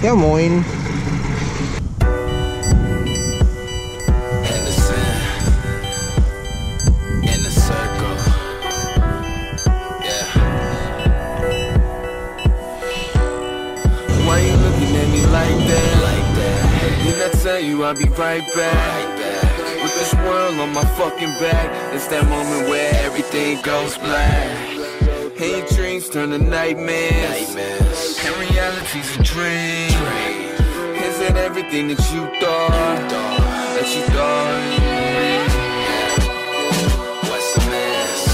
Ja, moin. Tell you I'll be right back. With this world on my fucking back, it's that moment where everything goes black. And your dreams turn to nightmares, and reality's a dream. Is it everything that you thought? What's the mess?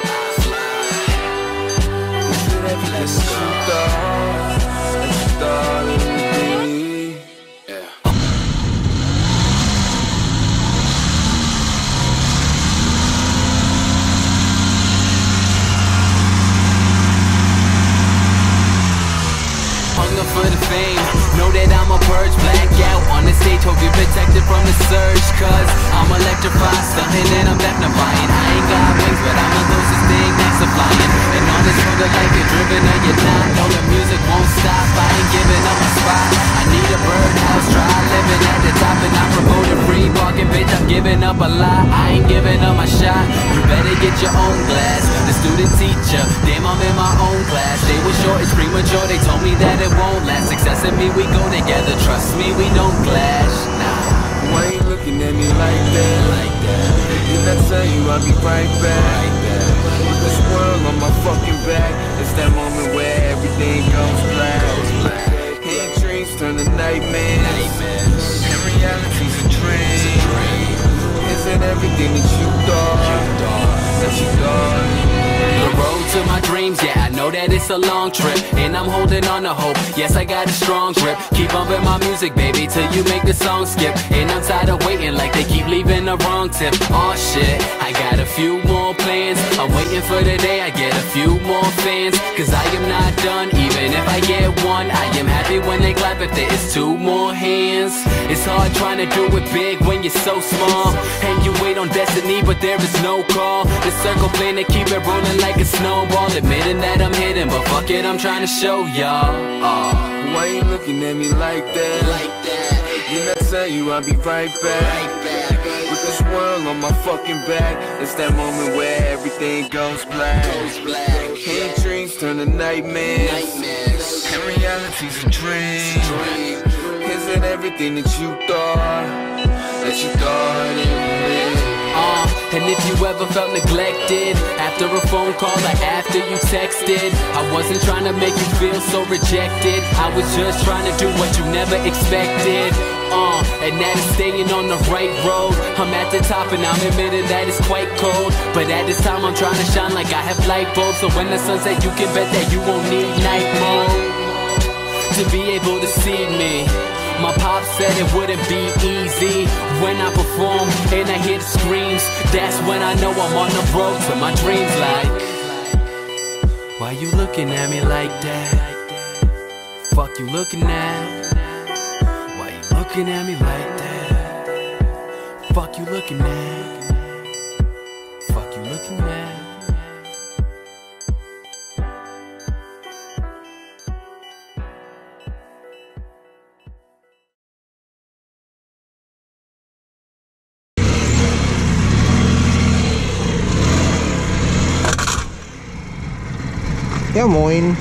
I fly. Is it everything that you thought? It would be? For the fame, know that I'm a purge, black out on the stage, hope you're protected from the surge. Cause I'm electrified, stunning and I'm death-defying. I ain't got wings, but I'm the closest thing next to flying. And on this road of life, you're driven or you're not. No, the music won't stop, I ain't giving up my spot. I need a birdhouse, try living at the top. And I'm promoting free parking, bitch, I'm giving up a lot. I ain't giving up my shot, you better get your own glass. The student teacher, damn, I'm in my own class. They were short, it's premature, they told me that it won't last. Success and me, we go together, trust me, we don't clash. Nah. Why you looking at me like that? Didn't I tell you I'll be right back? With this world on my fucking back, it's that moment where everything goes black. And your dreams turn to nightmares, and reality's a dream. Isn't everything that you thought? The road to my dreams, yeah, I know that it's a long trip, and I'm holding on to hope, yes, I got a strong grip. Keep bumping my music, baby, till you make the song skip. And I'm tired of waiting like they keep leaving the wrong tip. Oh shit, I got a few more plans. I'm waiting for the day I get a few more fans. Cause I am not done, even if I get one. I am happy when they clap if there is two more hands. It's hard trying to do it big when you're so small, and you wait on destiny, but there is no call. The circle plan to keep it rolling like a snowball. Admitting that I'm hidden, but fuck it, I'm trying to show y'all. Why you looking at me like that? Didn't I tell you I'll be right back? With this world on my fucking back, it's that moment where everything goes black. And your dreams turn to nightmares, and reality's a dream. Is it everything that you thought it was? And if you ever felt neglected after a phone call or after you texted, I wasn't trying to make you feel so rejected. I was just trying to do what you never expected. And that is staying on the right road. I'm at the top and I'm admitting that it's quite cold, but at this time I'm trying to shine like I have light bulbs. So when the sun sets, you can bet that you won't need night mode to be able to see me. My pop said it wouldn't be easy when I perform and I hear the screams. That's when I know I'm on the road to my dreams. Like, why you looking at me like that? Fuck you looking at? Why you looking at me like that? Fuck you looking at? Fuck you looking at? Ja, moin.